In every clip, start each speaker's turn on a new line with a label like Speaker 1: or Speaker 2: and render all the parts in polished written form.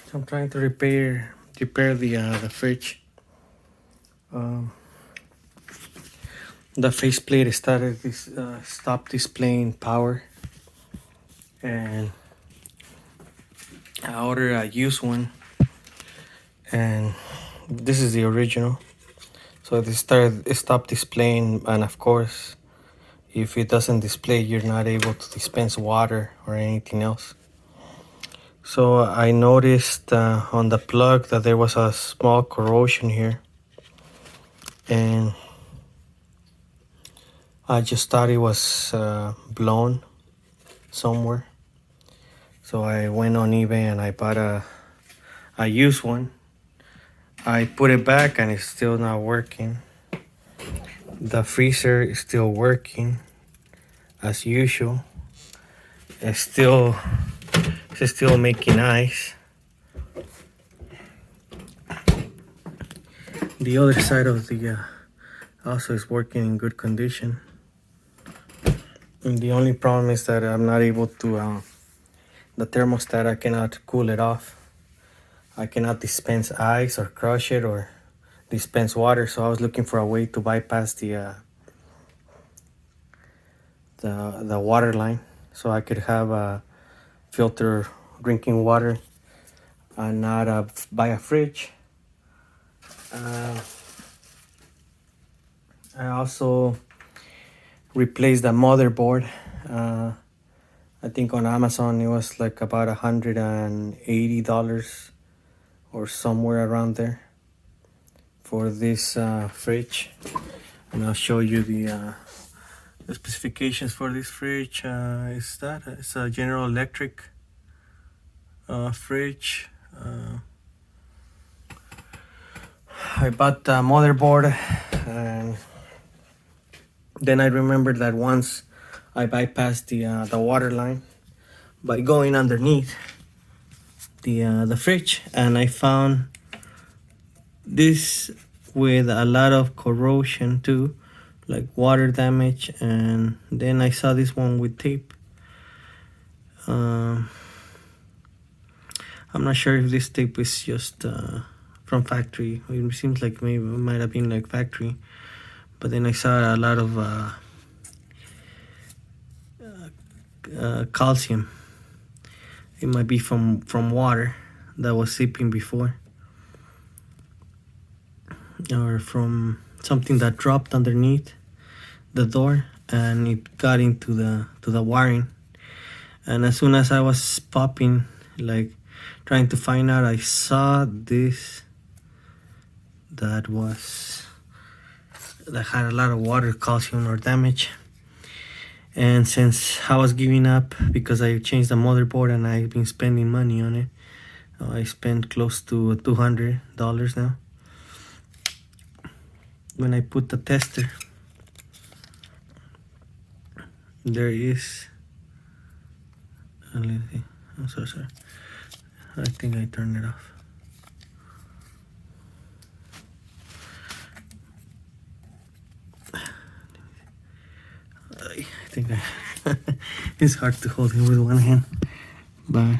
Speaker 1: So I'm trying to repair the fridge. Um, the faceplate stopped displaying power, and I ordered a used one, and this is the original. So it stopped displaying, and of course, if it doesn't display, you're not able to dispense water or anything else. So I noticed on the plug that there was a small corrosion here, and I just thought it was blown somewhere. So I went on eBay and I bought a used one. I put it back and it's still not working. The freezer is still working as usual. It's still making ice. The other side of the also is working in good condition. And the only problem is that I'm not able to the thermostat, I cannot cool it off. I cannot dispense ice or crush it or dispense water. So I was looking for a way to bypass the water line, so I could have a filter drinking water and not buy a fridge. I also replaced the motherboard. I think on Amazon it was like about $180 or somewhere around there for this fridge, and I'll show you the specifications for this fridge. It's a General Electric fridge. I bought the motherboard, and then I remembered that once I bypassed the water line by going underneath the fridge, and I found this with a lot of corrosion too, like water damage, and then I saw this one with tape. I'm not sure if this tape is just from factory. It seems like maybe it might have been like factory, but then I saw a lot of calcium. It might be from water that was seeping before, or from something that dropped underneath the door and it got into the wiring. And as soon as I was popping, like trying to find out, I saw this that had a lot of water, calcium, or damage. And since I was giving up because I changed the motherboard and I've been spending money on it, I spent close to $200 now. When I put the tester, there is, let's see, I'm so sorry, I think I turned it off. I think it's hard to hold it with one hand, but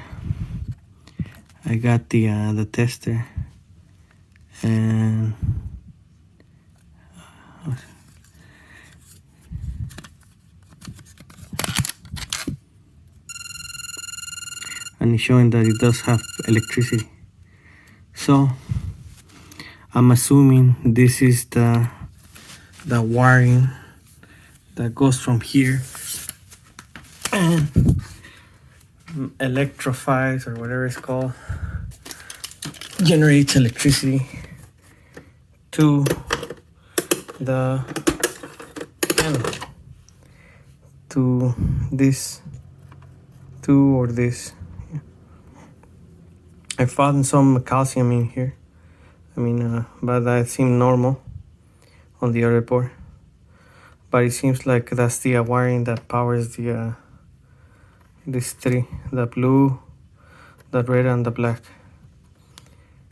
Speaker 1: I got the tester, and it's showing that it does have electricity. So I'm assuming this is the wiring that goes from here and electrifies, or whatever it's called, generates electricity to the panel, to this, or this. I found some calcium in here. But that seemed normal on the other board. But it seems like that's the wiring that powers these three: the blue, the red, and the black.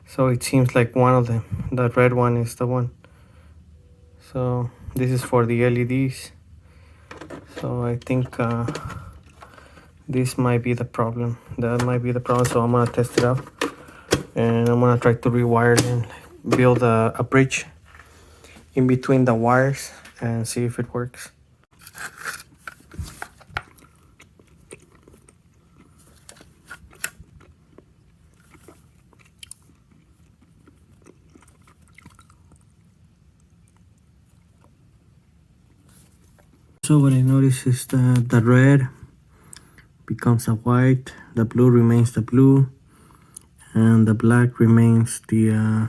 Speaker 1: So it seems like one of them, the red one, is the one. So this is for the LEDs. So I think this might be the problem. That might be the problem. So I'm gonna test it out. and I'm gonna try to rewire it and build a bridge in between the wires and see if it works. So what I noticed is that the red becomes a white, the blue remains the blue, and the black remains the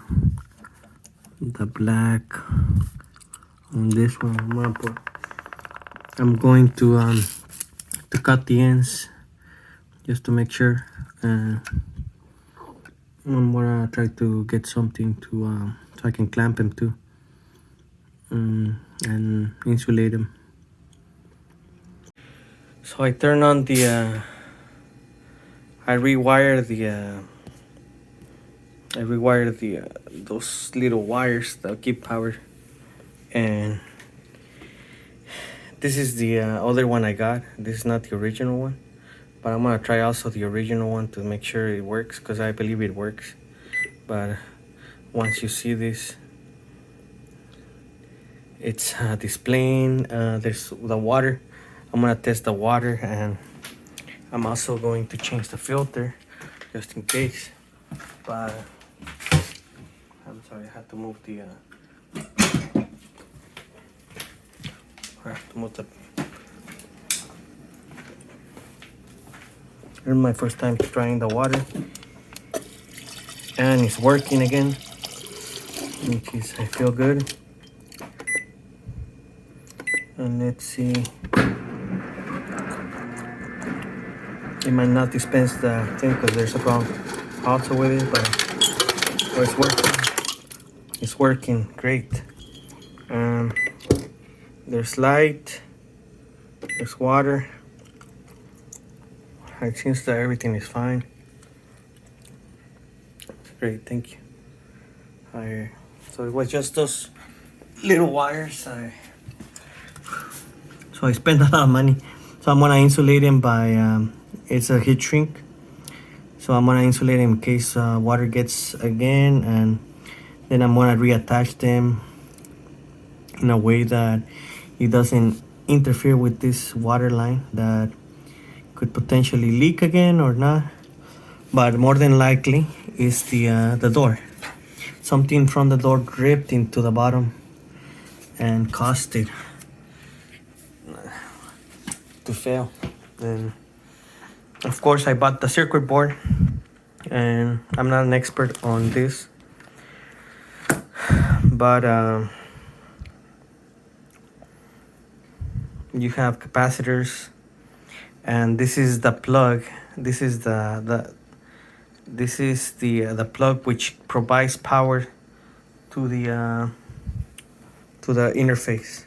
Speaker 1: black on this one. I'm going to cut the ends just to make sure. I'm gonna try to get something to so I can clamp them too, and insulate them. So I turn on the I rewire the those little wires that keep power, and this is the other one I got. This is not the original one, but I'm gonna try also the original one to make sure it works, because I believe it works. But once you see this, it's displaying there's the water. I'm gonna test the water, and I'm also going to change the filter just in case. But I'm sorry, I had to move the This is my first time trying the water, and it's working again, which is, I feel good. And let's see, it might not dispense the thing because there's a problem also with it, but it's working. It's working great. There's light, there's water. It seems that everything is fine. Great, thank you. So it was just those little wires. So I spent a lot of money. So I'm gonna insulate them by it's a heat shrink. So I'm gonna insulate them in case water gets again, and then I'm gonna reattach them in a way that it doesn't interfere with this water line that could potentially leak again or not. But more than likely is the door. Something from the door dripped into the bottom and caused it to fail. And of course I bought the circuit board, and I'm not an expert on this, but you have capacitors, and this is the plug. This is the plug which provides power to the interface.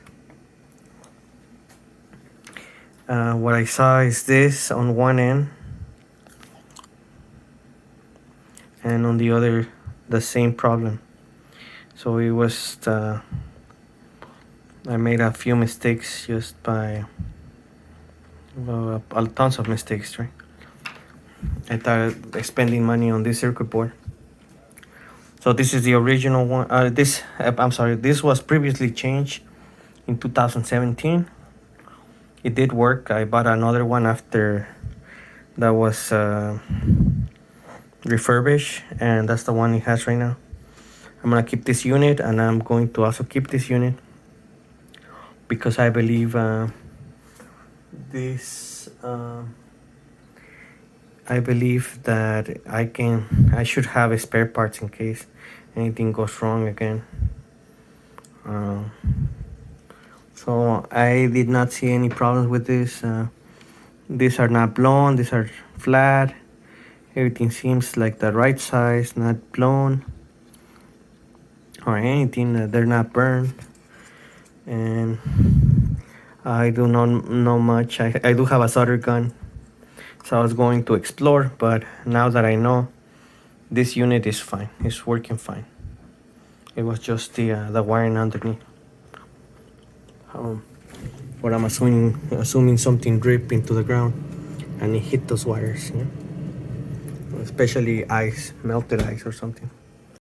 Speaker 1: What I saw is this on one end, and on the other the same problem. So it was I made a few mistakes just by tons of mistakes, right? I thought spending money on this circuit board. So this is the original one. I'm sorry, this was previously changed in 2017. It did work. I bought another one after that was refurbished, and that's the one it has right now. I'm gonna keep this unit, and I'm going to also keep this unit because I believe I believe that I should have a spare parts in case anything goes wrong again. So I did not see any problems with this. These are not blown, these are flat. Everything seems like the right size, not blown or anything. They're not burned. And I do not know much. I do have a solder gun, so I was going to explore, but now that I know, this unit is fine. It's working fine. It was just the wiring underneath. But I'm assuming something dripped into the ground and it hit those wires. Yeah? especially ice, melted ice or something.